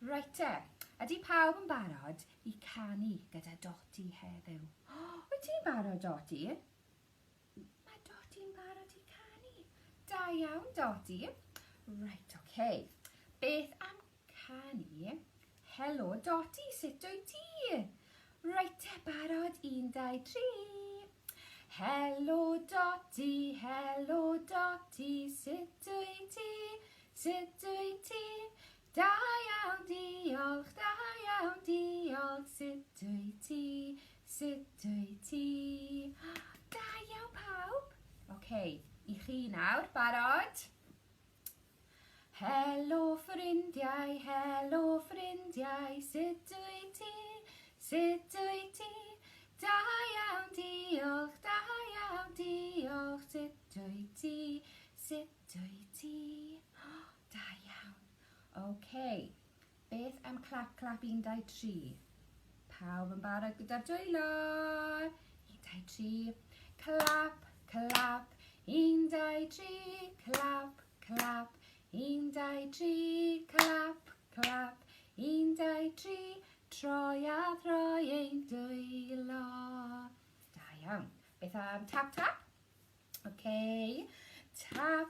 Reit te, ydy pawb yn barod i canu gyda Doti heddiw? Wyt ti'n barod, Doti? Mae Doti'n barod i canu. Da iawn, Doti. Reit, oce. Beth am canu? Helo, Doti, sut wyt ti? Reit te, barod, 1, 2, 3. Helo, Doti, sut wyt ti? Sut wyt ti? Da iawn, diolch, sut wyt ti? Sut wyt ti? Da iawn pawb. Oce, i chi nawr, barod? Helo ffrindiau, sut wyt ti? Sut wyt ti? Da iawn, diolch, sut wyt ti? Sut wyt ti? Da iawn. Oce, beth am clap, 1, 2, 3. Pawb yn barod gyda'r dwylo. 1, 2, 3. Clap, 1, 2, 3. Clap, 1, 2, 3. Clap, 1, 2, 3. Troi a throi ein dwylo. Da iawn. Beth am tap, tap? Oce. Tap,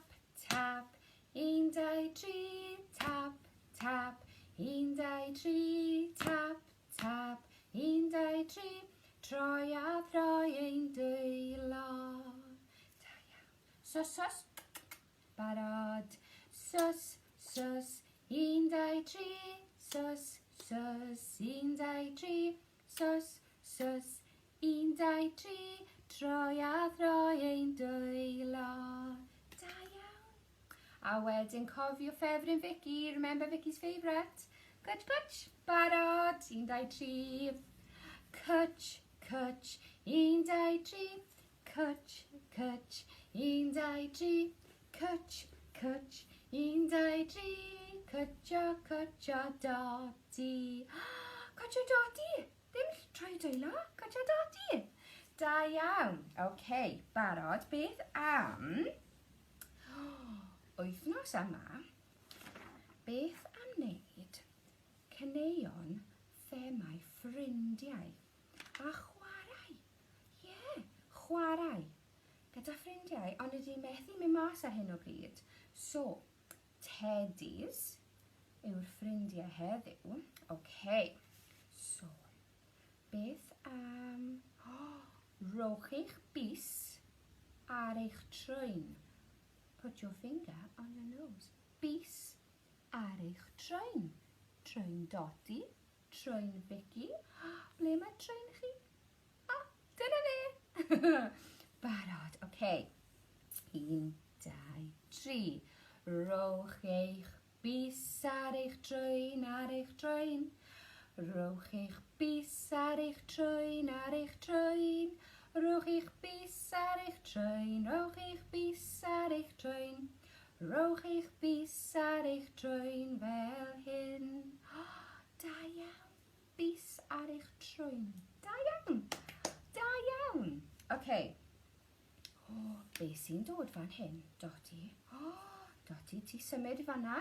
1, 2, 3. Tap, 1, 2, 3. Tap, 1, 2, 3. Troi a throi ein dwylo. Da iawn. Sus. Barod. Sus. 1, 2, 3. Sus. 1, 2, 3. Sus. 1, 2, 3. Troi a throi ein dwylo. Da iawn. A wedyn cofio ffefryn Vicky. Remember Vicky's favourite? Cwtch. Barod. 1, 2, 3. Cwtch. 1, 2, 3. Cwtch. 1, 2, 3. Cwtch. 1, 2, 3. Cwtcho, Doti. Cwtcho, Doti. Ddim troi dwylo. Cwtcho, Doti. Da iawn. Oce, barod. Beth am wythnos yma? Beth am wneud caneuon themau ffrindiau a chwarae? Chwarae gyda ffrindiau, ond ydy methu mynd mas ar hyn o bryd. So, teddys yw'r ffrindiau heddiw. Oce. So, beth am rowch eich bys ar eich trwyn. Put your finger on your nose. Bys ar eich trwyn. Trwyn Doti, trwyn Vicky. Ble mae trwyn chi? Dyna fe. Barod, oce. 1, 2, 3. Rowch eich bys ar eich trwyn, Rowch eich bys ar eich trwyn, Rowch eich bys ar eich trwyn, Rowch eich bys ar eich trwyn. Rowch eich bys ar eich trwyn fel hyn. Da iawn. Bys ar eich trwyn. Da iawn. Oce. Be sy'n dod fan hyn, Doti? Doti, ti symud i fanna?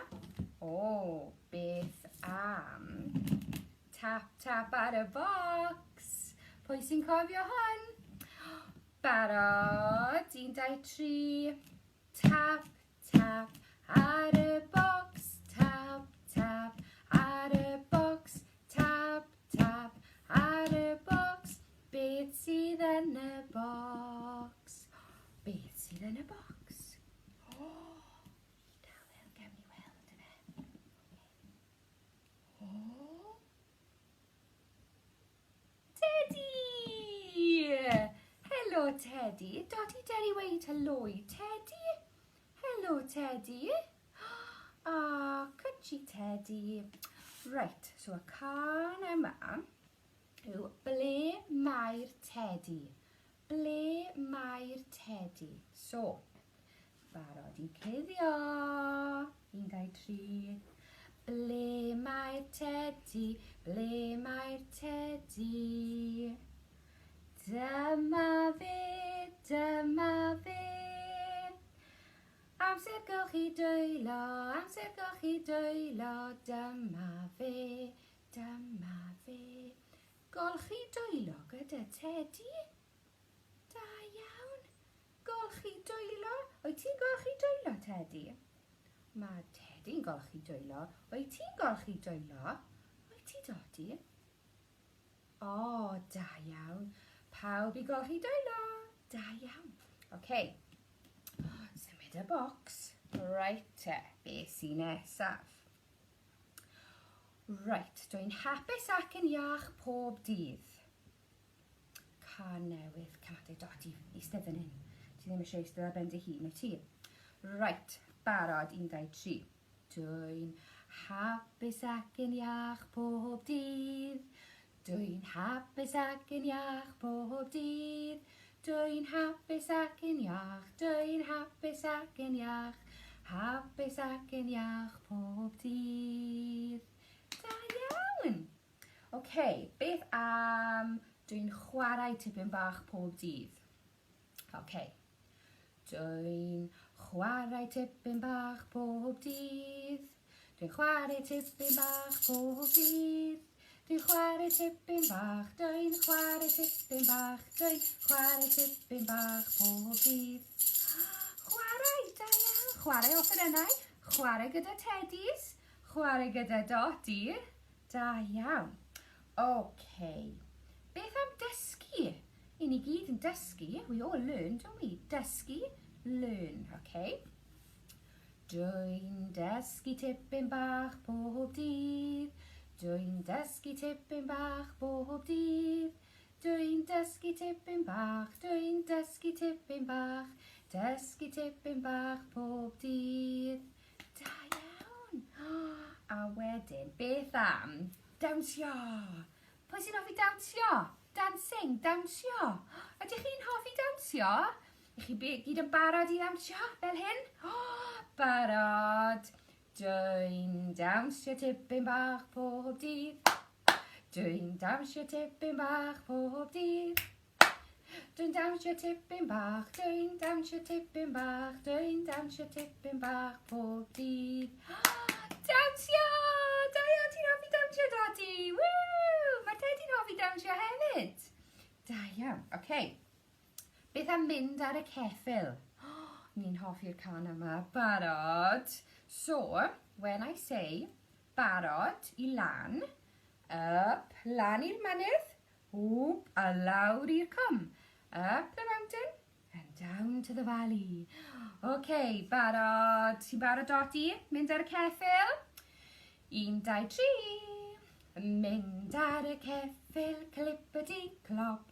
Beth am tap ar y bocs? Pwy sy'n cofio hwn? Barod, 1, 2, 3. Tap ar y bocs. Tap ar y bocs. Tap ar y bocs. Beth sydd yn y bocs? Beth sydd yn y bocs? Gawn ni weld yna. Teddy! Helo, Teddy. Dodi Derry weid helo i Teddy. Helo, Teddy. Cwtchi, Teddy. Right, so y can yma yw ble mae'r Teddy? Ble mae'r Teddy? So, barod i cuddio. 1, 2, 3. Ble mae'r Teddy? Ble mae'r Teddy? Dyma fe. A Amser golchi dwylo, amser golchi dwylo, dyma fe, dyma fe. Golchi dwylo gyda Tedi? Da iawn. Golchi dwylo. Wyt ti'n golchi dwylo, Tedi? Mae Tedi'n golchi dwylo. Wyt ti'n golchi dwylo? Wyt ti, Dodi? O, da iawn. Pawb i golchi dwylo. Da iawn. OK. Symud y bocs. Right te. Be sy'n nesaf? Right. Dwi'n hapus ac yn iach pob dydd. Can newydd. Canadau Dodi i stydd fan hyn. Ti ddim eisiau ystod ar ben dy hun, wyt ti? Right. Barod 1, 2, 3. Dwi'n hapus ac yn iach pob dydd. Dwi'n hapus ac yn iach pob dydd. Dwi'n hapus ac yn iach. Dwi'n hapus ac yn iach. Hapus ac yn iach pob dydd. Da iawn! OK, beth am dwi'n chwarae tipyn bach pob dydd? OK. Dwi'n chwarae tipyn bach pob dydd. Dwi'n chwarae tipyn bach pob dydd. Dwi'n chwarae tipyn bach. Dwi'n chwarae tipyn bach. Dwi'n chwarae tipyn bach pob dydd. Chwarae, da iawn. Chwarae offerynnau. Chwarae gyda Teddies. Chwarae gyda Dodi. Da iawn. OK. Beth am dysgu? I ni gyd yn dysgu. We all learn, don't we? Dysgu, learn, OK? Dwi'n dysgu tipyn bach pob dydd. Dwi'n dysgu tipyn bach pob dydd. Dwi'n dysgu tipyn bach. Dwi'n dysgu tipyn bach. Dysgu tipyn bach pob dydd. Da iawn. A wedyn, beth am dawnsio? Pwy sy'n hoffi dawnsio? Dancing, dawnsio. Ydych chi'n hoffi dawnsio? Ych chi gyd yn barod i dawnsio fel hyn? Barod. Dwi'n dawnsio tipyn bach pob dydd. Dwi'n dawnsio tipyn bach pob dydd. Dwi'n dawnsio tipyn bach. Dwi'n dawnsio tipyn bach. Dwi'n dawnsio tipyn bach pob dydd. Dawnsio! Da iawn, ti'n hoffi dawnsio, Dodi? Woo! Mae Tedi'n hoffi dawnsio hefyd. Da iawn, OK. Beth am mynd ar y ceffyl? Ni'n hoffi'r can yma. Barod. So, when I say barod I lan, up, lan i'r mynydd, whoop, a lawr i'r cwm. Up the mountain and down to the valley. OK, barod. Ti'n barod, Dodi? Mynd ar y ceffyl? 1, 2, 3. Mynd ar y ceffyl, clippity-clop.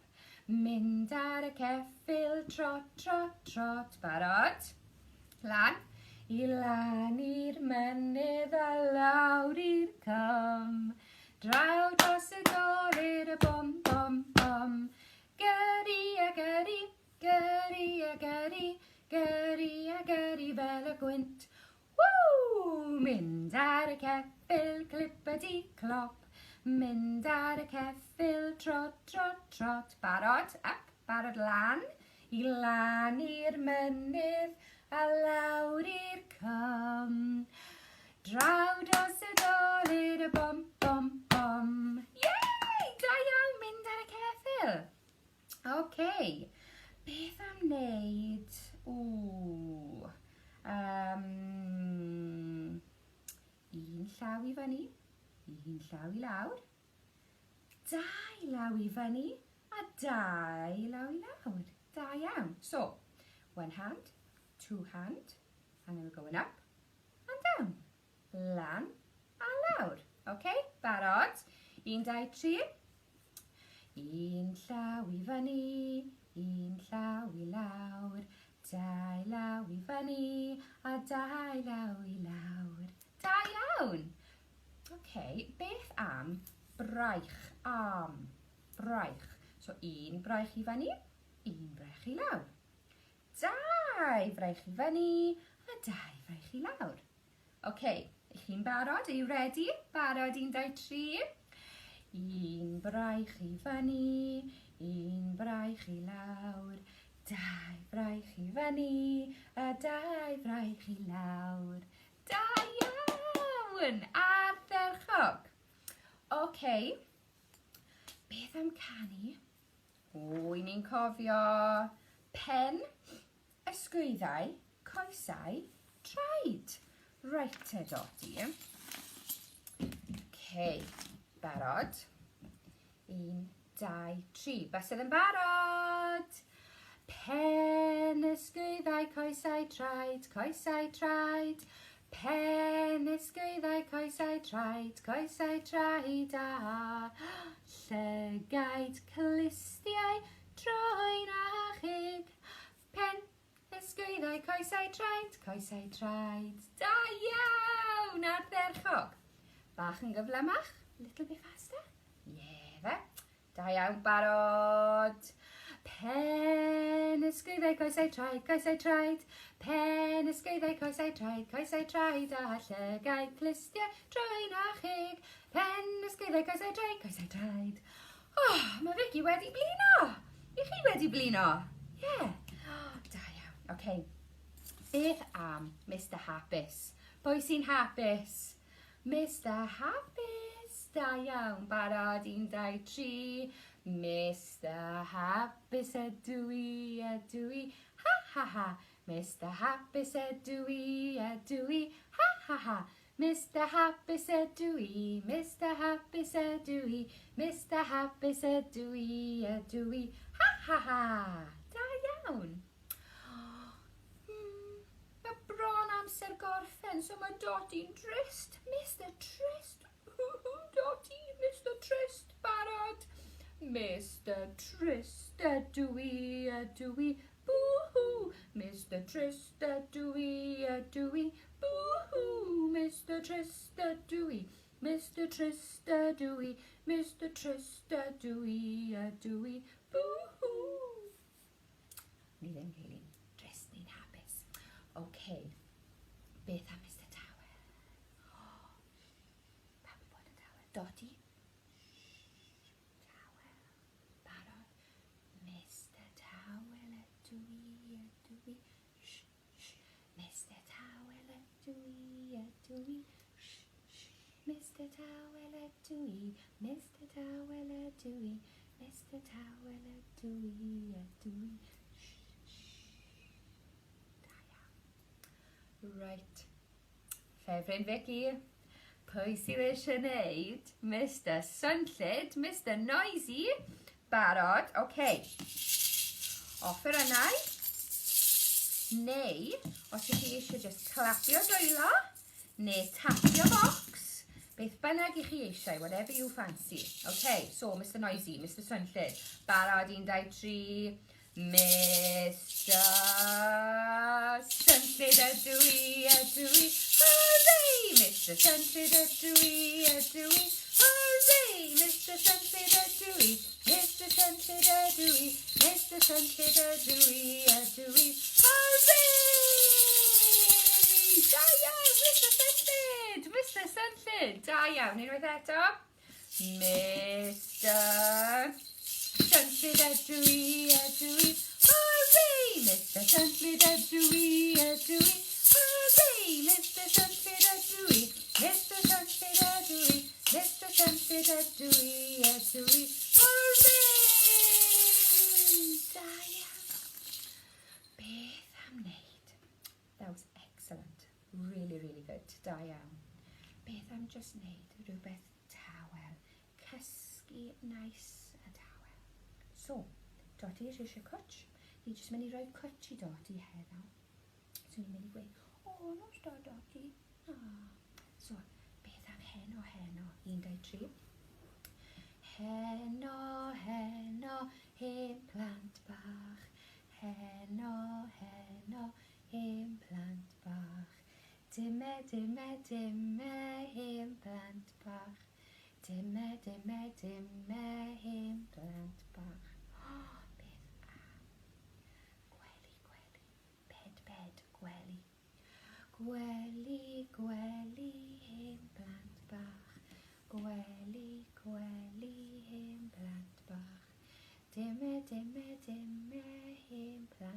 Mynd ar y ceffyl, trot, trot, trot. Barod? Lan. I lan i'r mynydd a lawr i'r cwm. Draw dros y golur y bom, bom, bom. Gyrru a gyrru, gyrru a gyrru, gyrru a gyrru fel y gwynt. Woo! Mynd ar y ceffyl, clippity-clop. Mynd ar y ceffyl, trot, trot, trot. Barod, up, barod lan. I lan i'r mynydd a lawr i'r cwm. Draw dros y golur y bom, bom, bom. Yay! Da iawn, mynd ar y ceffyl. OK. Beth am wneud? Un llaw i fyny, un llaw i lawr, 2 law i fyny, a 2 law i lawr. Da iawn. So, 1 hand, 2 hand, and then we're going up and down. Lan a lawr. OK, barod. 1, 2, 3. Un llaw i fyny, un llaw i lawr, 2 law i fyny, a 2 law i lawr. Da iawn. OK, beth am braich arm? Braich. So, 1 braich i fyny, 1 braich i lawr. 2 braich i fyny, a 2 braich i lawr. OK, ych chi'n barod? Are you ready? Barod, 1, 2, 3. 1 braich i fyny, 1 braich i lawr, Dau fraich i fyny, a dau fraich i lawr. Da iawn! Ardderchog. Oce. Beth am canu? O, i ni'n cofio pen, ysgwyddau, coesau, traed. Right te, Doti. Oce, barod. 1, 2, 3. Bysedd yn barod. Pen, ysgwyddau, coesau, traed, coesau, traed. Pen, ysgwyddau, coesau, traed, coesau, traed. A llygaid, clistiau, troen a chig. Pen, ysgwyddau, coesau, traed, coesau, traed. Da iawn, ardderchog. Bach yn gyflymach, little bit faster. Fe. Da iawn, barod. Pen, ysgwyddau, coesau, traed, coesau, traed. Pen, ysgwyddau, coesau, traed, coesau, traed. A llygaid, clistiau, troen a chig. Pen, ysgwyddau, coesau, traed, coesau, traed. Oh, mae Vicky wedi blino. I chi wedi blino? Yeah. Oh, da iawn. Okay. Beth am Mr Hapus? Pwy sy'n hapus? Mr Hapus. Da iawn, barod, 1, 2, 3. Mr Hapus ydw i, ha ha ha. Mr Hapus ydw i, ha ha ha. Mr Hapus ydw i, Mr Hapus ydw i, Mr Hapus ydw i, ha ha ha. Da iawn. Mae bron amser gorffen, so mae Doti'n trist. Mr Trist. Doti, Mr Trist, barod. Mr Trist, ydw i, boo-hoo. Mr Trist, ydw i, boo-hoo. Mr Trist, ydw i, Mr Trist, ydw i, Mr Trist, ydw i, boo-hoo. Ni ddim Gaelin, trist ni'n hapus. Okay, beth am Mr Tawel? Pa bod yn tawel? Doti? Tawel. Barod. Mr Tawel ydw i. Mr Tawel ydw i. Mr Tawel ydw i. Mr Tawel ydw i. Mr Tawel ydw i. Right. Ffefryn Vicky. Pwy sydd eisiau gwneud? Mr Swnllyd, Mr Noisy. Barod. Okay. Offer ynnau. Neu, os ydych chi eisiau just clapio dwylo, neu tapio box, beth bynnag i chi eisiau, whatever you fancy. Okay, so Mr Noisy, Mr Swnllyd. Barod, 1, 2, 3. Mr Swnllyd ydw i, hooray! Mr Swnllyd ydw i, hooray! Mr Swnllyd ydw i, Mr Swnllyd ydw i, Mr Swnllyd ydw i, hooray! Da iawn, Mr Swnllyd! Mr Swnllyd, da iawn, unwaith eto. Mr Swnllyd ydw i, hooray! Mr Swnllyd ydw i, hooray! Mr Swnllyd ydw i, Mr Swnllyd ydw i, Mr Swnllyd ydw i, hooray! Da iawn. Beth am wneud? That was excellent. Really, really good. Da iawn. Beth am just wneud rhywbeth tawel. Cysgu nice a tawel. So, Doti eisiau cwtch. Ni jyst mynd i roi cwtch i Doti heno. So ni'n mynd i gweud, o, nos da Doti. So, beth am heno, 1, 2, 3. Heno, hen plant bach. Heno, hen plant bach. Dyme, hen plant bach. Dyme, hen plant bach. Beth am gwely, bed, gwely. Gwely, hen plant bach. Gwely, hen plant bach. Dyme, hen plant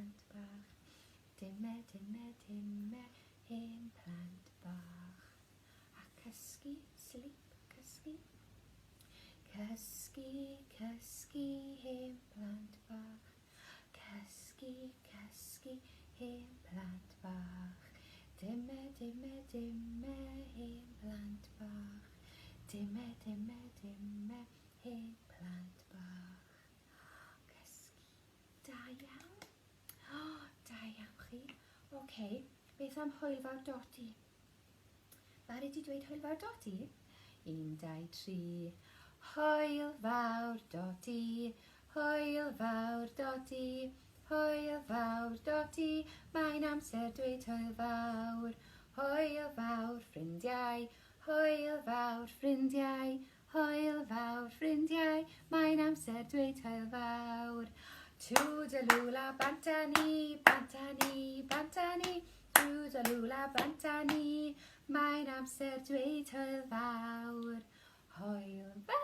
Cysgu, sleep, cysgu. Cysgu, cysgu, hen blant bach. Cysgu, cysgu, hen blant bach. Dyma, dyma, dyma, hen blant bach. Dyma, dyma, dyma, hen blant bach. Cysgu. Da iawn. Da iawn chi. Oce, beth am hwyl fawr doti? Bari di dweud hwyl fawr doti? 1, 2, 3. Hwyl fawr doti, hwyl fawr doti, hwyl fawr doti, mae'n amser dweud hwyl fawr. Hwyl fawr ffrindiau, hwyl fawr ffrindiau, hwyl fawr ffrindiau, mae'n amser dweud hwyl fawr. Tŵdelwla bantani, bantani, bantani, tŵdelwla bantani, mae'n amser dweud hwyl fawr. Hwyl fawr.